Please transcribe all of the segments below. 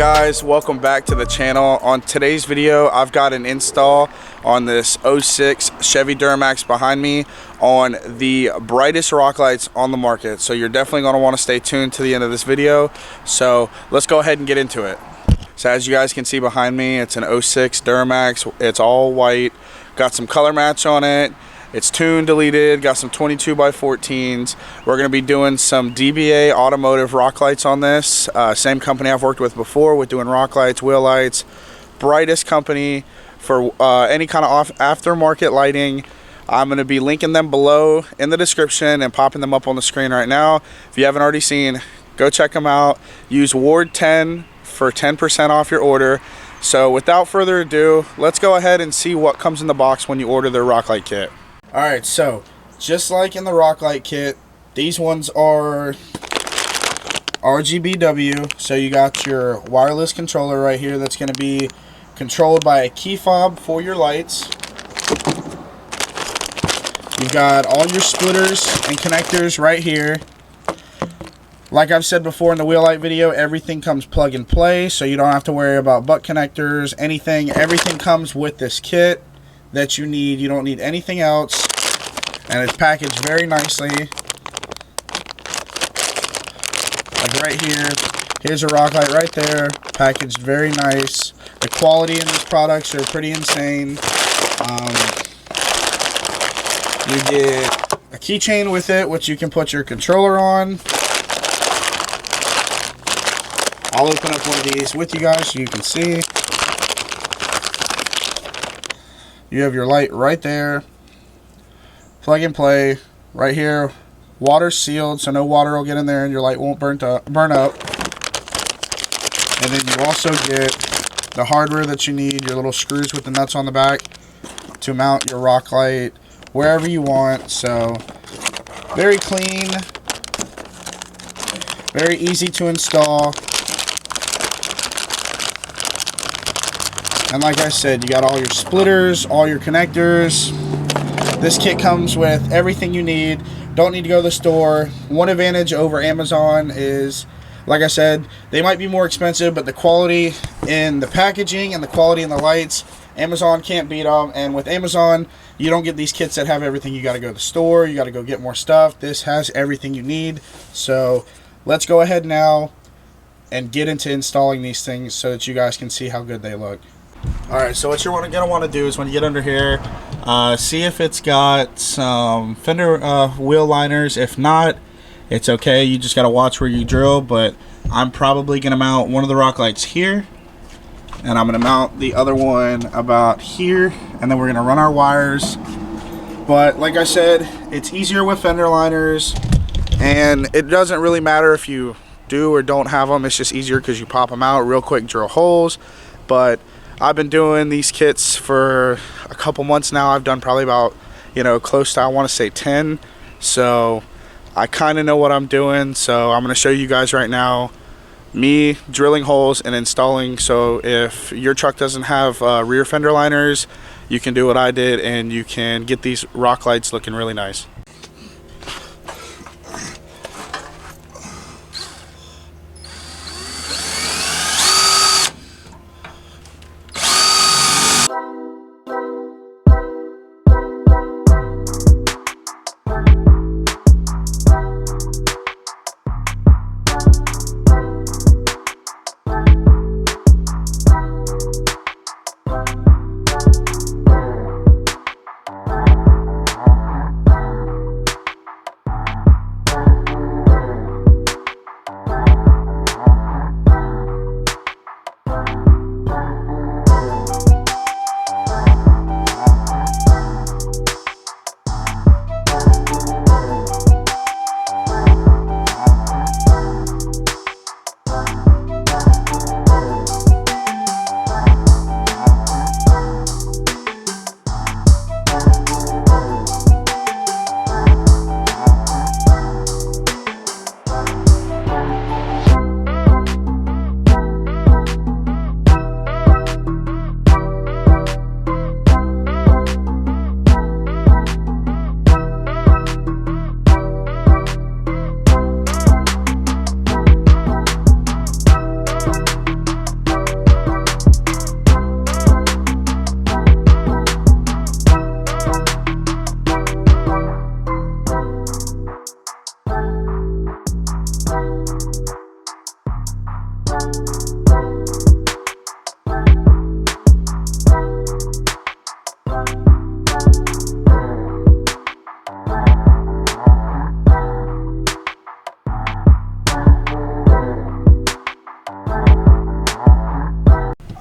guys, welcome back to the channel. On today's video I've got an install on this 06 Chevy Duramax behind me on the brightest rock lights on the market, so you're definitely going to want to stay tuned to the end of this video. So let's go ahead and get into it. So as you guys can see behind me, it's an 06 Duramax. It's all white, got some color match on it. It's tuned, deleted, got some 22x14s. We're going to be doing some DBA Automotive rock lights on this. Same company I've worked with before with doing rock lights, wheel lights. Brightest company for any kind of aftermarket lighting. I'm going to be linking them below in the description and popping them up on the screen right now. If you haven't already seen, go check them out. Use Ward10 for 10% off your order. So without further ado, let's go ahead and see what comes in the box when you order their rock light kit. Alright, so just like in the rock light kit, these ones are Rgbw. So you got your wireless controller right here that's going to be controlled by a key fob for your lights. You've got all your splitters and connectors right here. Like I've said before in the wheel light video, everything comes plug and play, so you don't have to worry about butt connectors, anything. Everything comes with this kit that you need. You don't need anything else, and it's packaged very nicely. Like right here, here's a rock light right there, packaged very nice. The quality in these products are pretty insane. You get a keychain with it, which you can put your controller on. I'll open up one of these with you guys so you can see. You have your light right there. Plug and play right here. Water sealed, so no water will get in there and your light won't burn up. And then you also get the hardware that you need, your little screws with the nuts on the back to mount your rock light wherever you want. So very clean, very easy to install. And like I said, you got all your splitters, all your connectors. This kit comes with everything you need. Don't need to go to the store. One advantage over Amazon is, like I said, they might be more expensive, but the quality in the packaging and the quality in the lights, Amazon can't beat them. And with Amazon, you don't get these kits that have everything. You got to go to the store. You got to go get more stuff. This has everything you need. So let's go ahead now and get into installing these things so that you guys can see how good they look. Alright, so what you're going to want to do is when you get under here, see if it's got some fender wheel liners. If not, it's okay. You just got to watch where you drill. But I'm probably going to mount one of the rock lights here, and I'm going to mount the other one about here, and then we're going to run our wires. But like I said, it's easier with fender liners, and it doesn't really matter if you do or don't have them. It's just easier because you pop them out real quick, drill holes. But I've been doing these kits for a couple months now. I've done probably about, close to, I want to say 10. So I kind of know what I'm doing. So I'm going to show you guys right now me drilling holes and installing. So if your truck doesn't have rear fender liners, you can do what I did and you can get these rock lights looking really nice.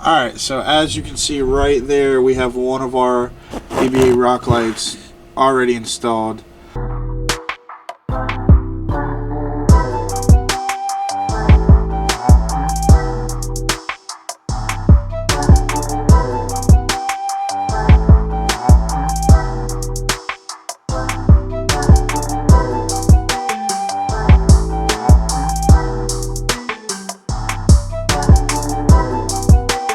Alright, so as you can see right there, we have one of our Rgbw Rocklights already installed.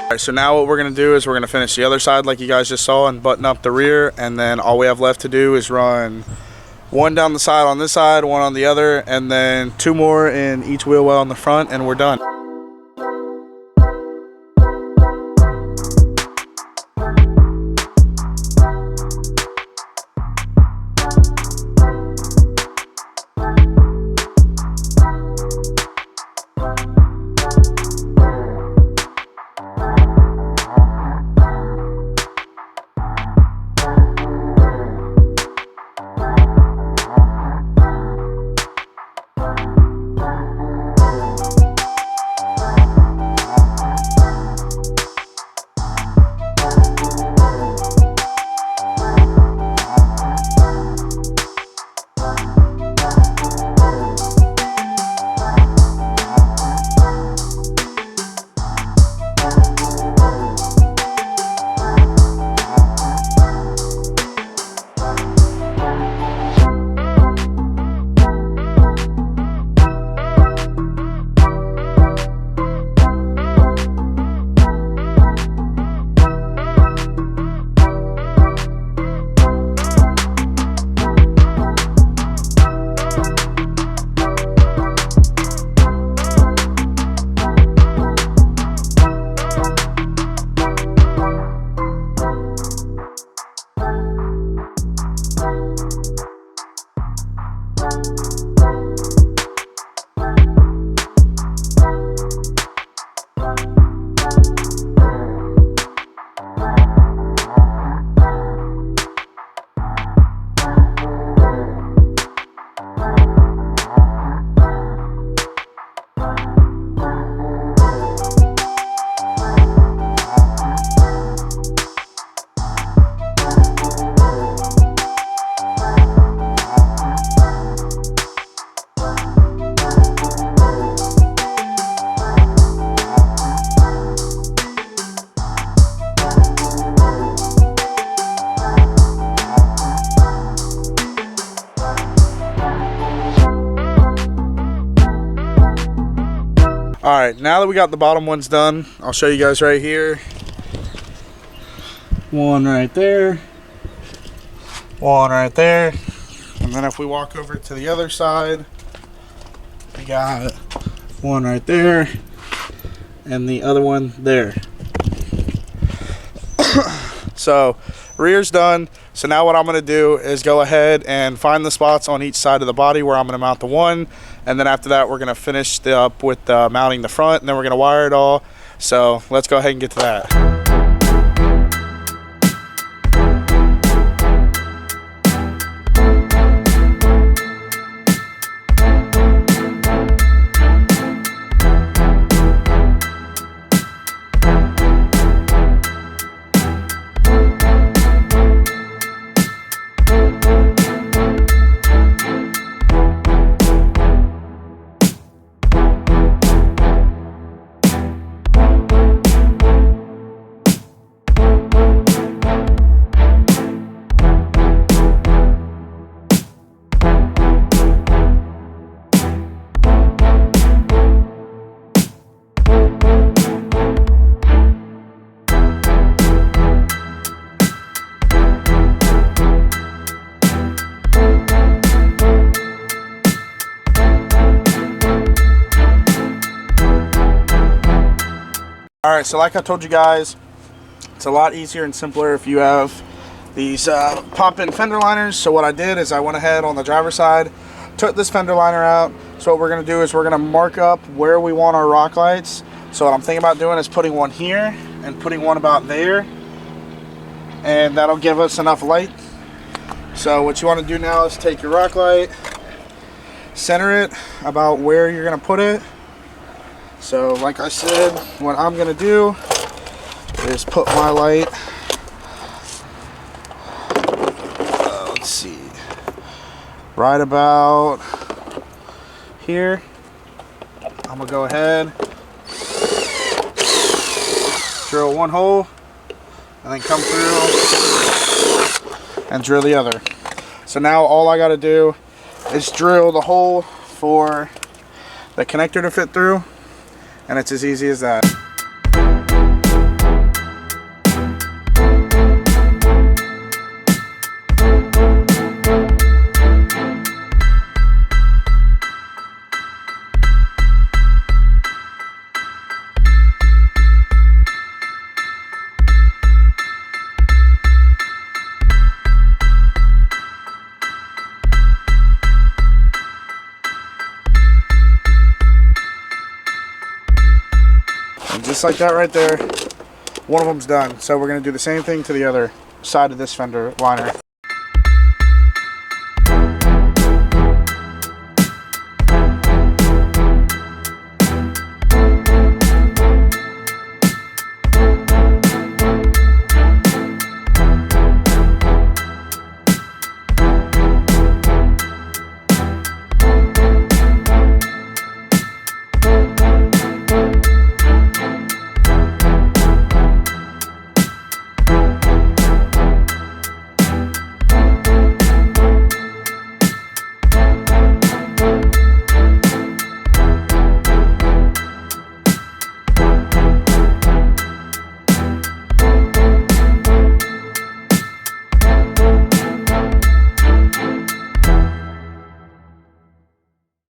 Alright, so now what we're going to do is we're going to finish the other side like you guys just saw and button up the rear, and then all we have left to do is run one down the side on this side, one on the other, and then 2 more in each wheel well on the front, and we're done. Alright, now that we got the bottom ones done, I'll show you guys right here. One right there. One right there. And then if we walk over to the other side, we got one right there and the other one there. So rear's done. So now what I'm going to do is go ahead and find the spots on each side of the body where I'm going to mount the one, and then after that we're going to finish up with mounting the front, and then we're going to wire it all. So let's go ahead and get to that. Alright, so like I told you guys, it's a lot easier and simpler if you have these pop-in fender liners. So what I did is I went ahead on the driver's side, took this fender liner out. So what we're going to do is we're going to mark up where we want our rock lights. So what I'm thinking about doing is putting one here and putting one about there, and that'll give us enough light. So what you want to do now is take your rock light, center it about where you're going to put it. So like I said, what I'm going to do is put my light, let's see, right about here. I'm gonna go ahead, drill one hole, and then come through and drill the other. So now all I gotta do is drill the hole for the connector to fit through, and it's as easy as that. Just like that right there, one of them's done. So we're going to do the same thing to the other side of this fender liner.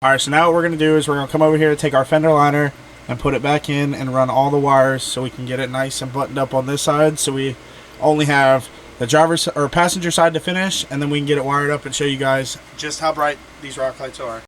Alright, so now what we're going to do is we're going to come over here, take our fender liner, and put it back in and run all the wires so we can get it nice and buttoned up on this side, so we only have the driver's or passenger side to finish, and then we can get it wired up and show you guys just how bright these rock lights are.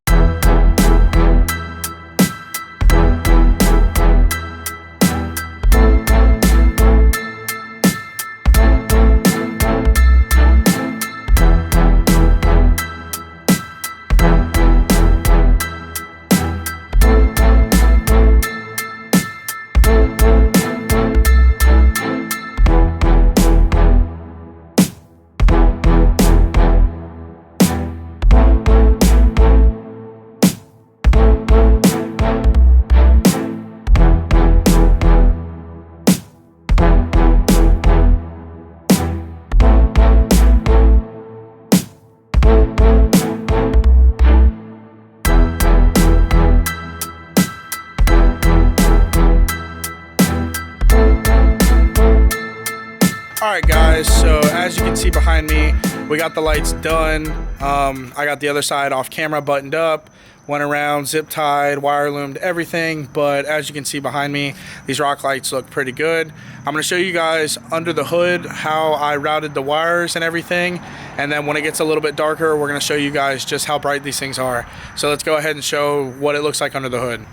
Alright guys, so as you can see behind me, we got the lights done. I got the other side off camera buttoned up, went around, zip tied, wire loomed, everything. But as you can see behind me, these rock lights look pretty good. I'm going to show you guys under the hood how I routed the wires and everything. And then when it gets a little bit darker, we're going to show you guys just how bright these things are. So let's go ahead and show what it looks like under the hood.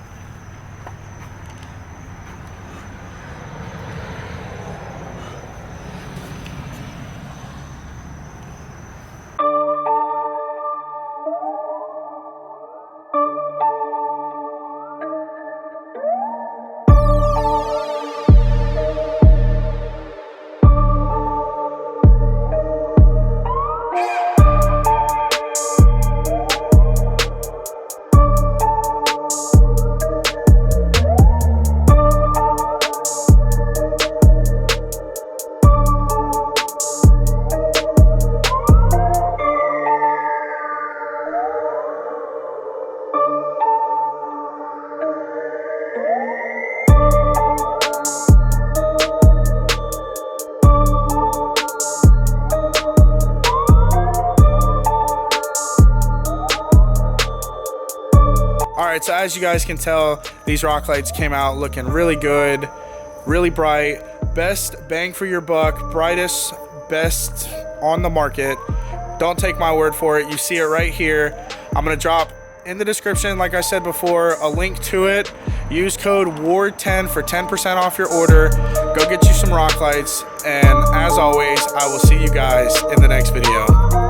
Alright, so as you guys can tell, these rock lights came out looking really good, really bright, best bang for your buck, brightest, best on the market. Don't take my word for it, you see it right here. I'm going to drop in the description, like I said before, a link to it. Use code WARD10 for 10% off your order. Go get you some rock lights, and as always, I will see you guys in the next video.